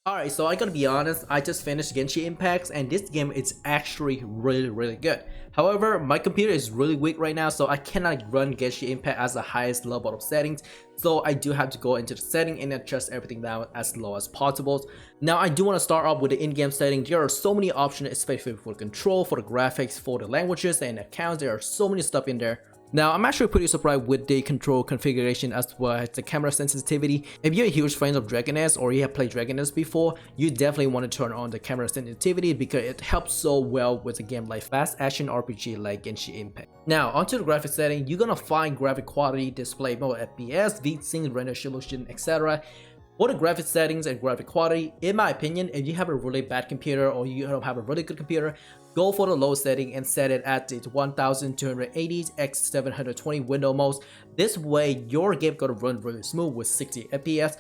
Alright, so I gotta be honest, I just finished Genshin Impact and this game is actually really good. However, my computer is really weak right now, so I cannot run Genshin Impact as the highest level of settings. So I do have to go into the setting and adjust everything down as low as possible. Now I do want to start off with the in-game setting. There are so many options, especially for the control, for the graphics, for the languages and accounts. There are so many stuff in there. Now, I'm actually pretty surprised with the control configuration as well as the camera sensitivity. If you're a huge fan of Dragon Nest or you have played Dragon Nest before, you definitely want to turn on the camera sensitivity because it helps so well with a game like fast action RPG like Genshin Impact. Now, onto the graphics setting, you're gonna find graphic quality, display mode, FPS, VSync, render solution, etc. For the graphics settings and graphic quality, in my opinion, if you have a really bad computer or you don't have a really good computer, go for the low setting and set it at the 1280 x 720 window modes. This way, your game gonna run really smooth with 60 FPS.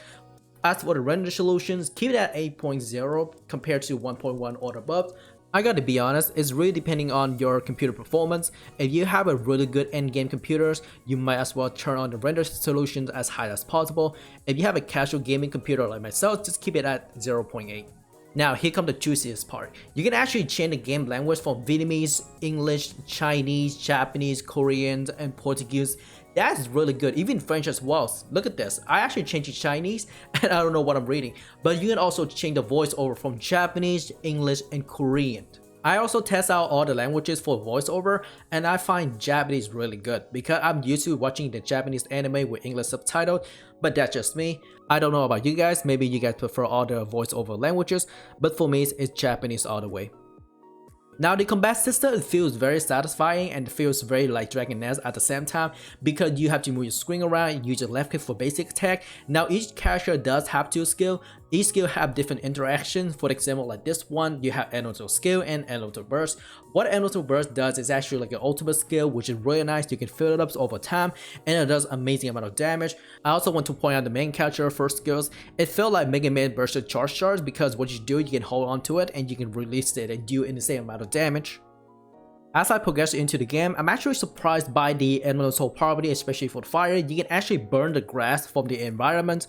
As for the render solutions, keep it at 8.0 compared to 1.1 or above. I gotta be honest, it's really depending on your computer performance. If you have a really good end-game computers, you might as well turn on the render solutions as high as possible. If you have a casual gaming computer like myself, just keep it at 0.8. Now here comes the juiciest part. You can actually change the game language from Vietnamese, English, Chinese, Japanese, Korean, and Portuguese. That is really good, even French as well. Look at this, I actually changed to Chinese and I don't know what I'm reading. But you can also change the voiceover from Japanese, English, and Korean. I also test out all the languages for voiceover and I find Japanese really good because I'm used to watching the Japanese anime with English subtitles, but that's just me. I don't know about you guys, maybe you guys prefer all the voiceover languages, but for me it's Japanese all the way. Now the combat system feels very satisfying and feels very like Dragon Nest at the same time because you have to move your screen around, use your left click for basic attack. Now each character does have 2 skills. Each skill have different interactions. For example, like this one, you have elemental skill and elemental burst. What elemental burst does is actually like an ultimate skill, which is really nice. You can fill it up over time and it does amazing amount of damage. I also want to point out the main character first skills. It felt like Mega Man burst charge because what you do, you can hold on to it and you can release it and do the same amount of damage. As I progress into the game, I'm actually surprised by the elemental property, especially for the fire. You can actually burn the grass from the environment.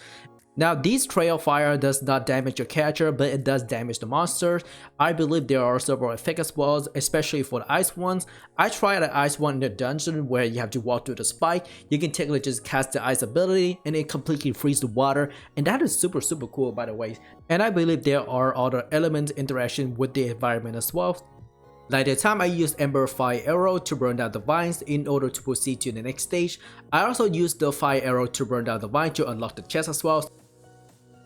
Now this trail of fire does not damage your character, but it does damage the monsters. I believe there are several effects as well, especially for the ice ones. I tried the ice one in the dungeon where you have to walk through the spike. You can technically just cast the ice ability and it completely freezes the water, and that is super cool by the way. And I believe there are other element interaction with the environment as well. Like the time I used Ember Fire Arrow to burn down the vines in order to proceed to the next stage. I also used the Fire Arrow to burn down the vine to unlock the chest as well.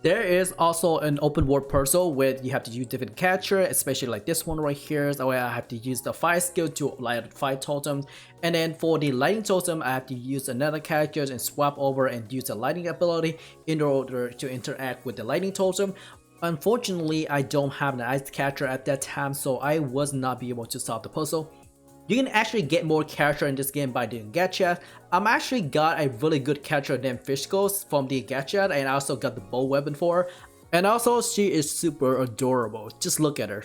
There is also an open world puzzle where you have to use different catcher, especially like this one right here. So I have to use the fire skill to light fire totems, and then for the lighting totem I have to use another character and swap over and use the lighting ability in order to interact with the lighting totem. Unfortunately, I don't have an ice catcher at that time, so I was not be able to solve the puzzle. You can actually get more character in this game by doing gacha. I'm actually got a really good character named Fish Ghost from the gacha, and I also got the bow weapon for her. And also she is super adorable, just look at her.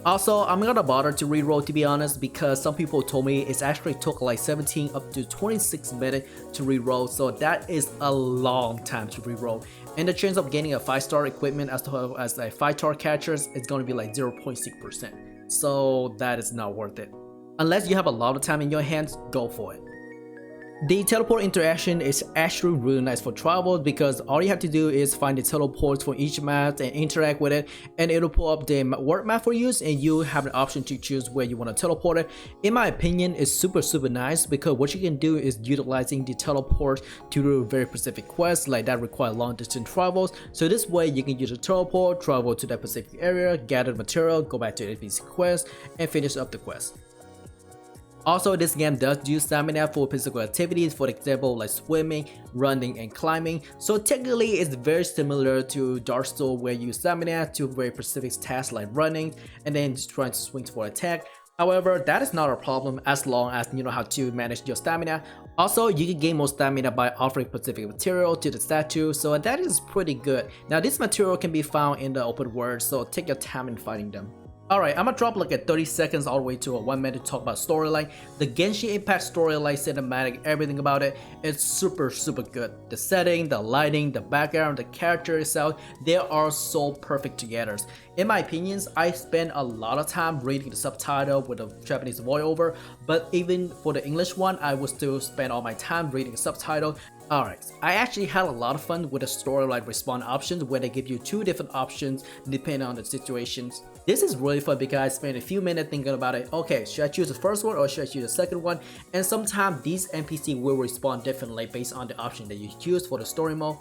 Also, I'm not gonna bother to reroll to be honest because some people told me it actually took like 17 up to 26 minutes to reroll, so that is a long time to reroll. And the chance of getting a 5-star equipment as well as a 5-star catchers is gonna be like 0.6%. So that is not worth it. Unless you have a lot of time in your hands, go for it. The teleport interaction is actually really nice for travel because all you have to do is find the teleports for each map and interact with it, and it'll pull up the world map for you and you have the option to choose where you want to teleport it. In my opinion, it's super nice because what you can do is utilizing the teleport to do very specific quests like that require long distance travels. So this way you can use a teleport, travel to that specific area, gather material, go back to the NPC quest, and finish up the quest. Also, this game does use stamina for physical activities, for example like swimming, running, and climbing. So technically it's very similar to Dark Souls where you use stamina to very specific tasks like running and then just trying to swing for attack. However, that is not a problem as long as you know how to manage your stamina. Also, you can gain more stamina by offering specific material to the statue, so that is pretty good. Now this material can be found in the open world, so take your time in finding them. Alright, I'm gonna drop like a 30 seconds all the way to a 1 minute to talk about storyline. The Genshin Impact storyline, cinematic, everything about it, it's super good. The setting, the lighting, the background, the character itself, they are so perfect together. In my opinions, I spend a lot of time reading the subtitle with a Japanese voiceover, but even for the English one, I will still spend all my time reading the subtitle. Alright, I actually had a lot of fun with the storyline respawn options where they give you 2 different options depending on the situations. This is really fun because I spent a few minutes thinking about it. Okay, should I choose the first one or should I choose the second one? And sometimes these NPC will respond differently based on the option that you choose for the story mode.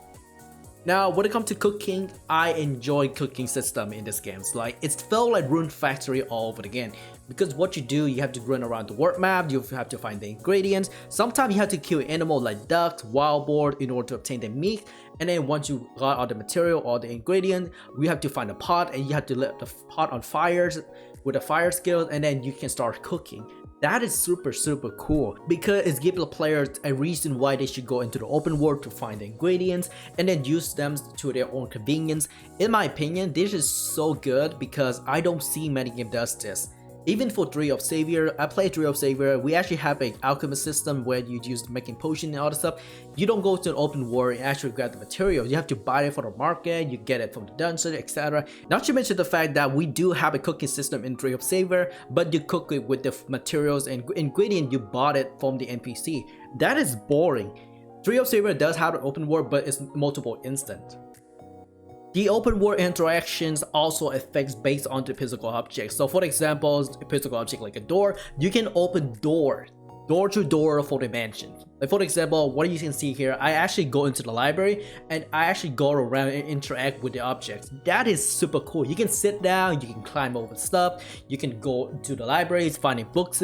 Now, when it comes to cooking, I enjoy cooking system in this game. Like, it felt like Rune Factory all over again. Because what you do, you have to run around the world map, you have to find the ingredients. Sometimes you have to kill an animal like ducks, wild boar in order to obtain the meat. And then once you got all the material or the ingredient, you have to find a pot and you have to let the pot on fires with a fire skill, and then you can start cooking. That is super cool because it gives the players a reason why they should go into the open world to find the ingredients and then use them to their own convenience. In my opinion, this is so good because I don't see many games does this. Even for Tree of Savior, I play Tree of Savior, we actually have an alchemist system where you use making potion and all the stuff. You don't go to an open world and actually grab the material. You have to buy it from the market, you get it from the dungeon, etc. Not to mention the fact that we do have a cooking system in Tree of Savior, but you cook it with the materials and ingredient you bought it from the NPC. That is boring. Tree of Savior does have an open world, but it's multiple instant. The open world interactions also affects based on the physical objects. So for example, a physical object like a door, you can open door to door for the mansion. Like for example, what you can see here, I actually go into the library and I actually go around and interact with the objects. That is super cool. You can sit down, you can climb over stuff, you can go to the libraries, finding books.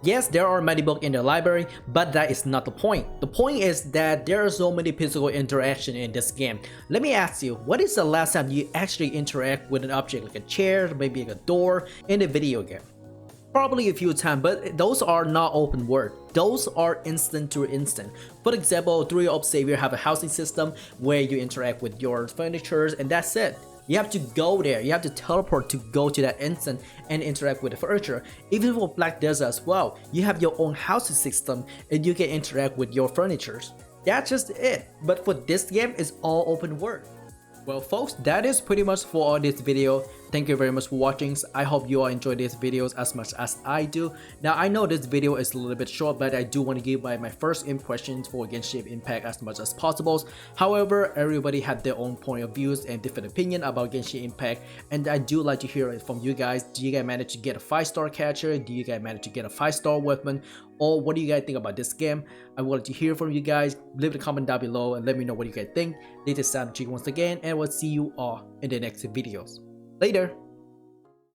Yes, there are many books in the library, but that is not the point. The point is that there are so many physical interaction in this game. Let me ask you, what is the last time you actually interact with an object like a chair, maybe like a door in a video game? Probably a few times, but those are not open world. Those are instant to instant. For example, Tree of Savior have a housing system where you interact with your furniture and that's it. You have to go there, you have to teleport to go to that instant and interact with the furniture. Even for Black Desert as well, you have your own housing system and you can interact with your furniture. That's just it. But for this game, it's all open world. Well folks, that is pretty much for all this video. Thank you very much for watching. I hope you all enjoyed these videos as much as I do. Now I know this video is a little bit short, but I do want to give my first impressions for Genshin Impact as much as possible. However, everybody had their own point of views and different opinion about Genshin Impact, and I do like to hear it from you guys. Do you guys manage to get a 5-star catcher? Do you guys manage to get a 5-star weapon? Or what do you guys think about this game? I would like to hear from you guys. Leave a comment down below and let me know what you guys think. This is Sam G once again, and we'll see you all in the next videos. Later!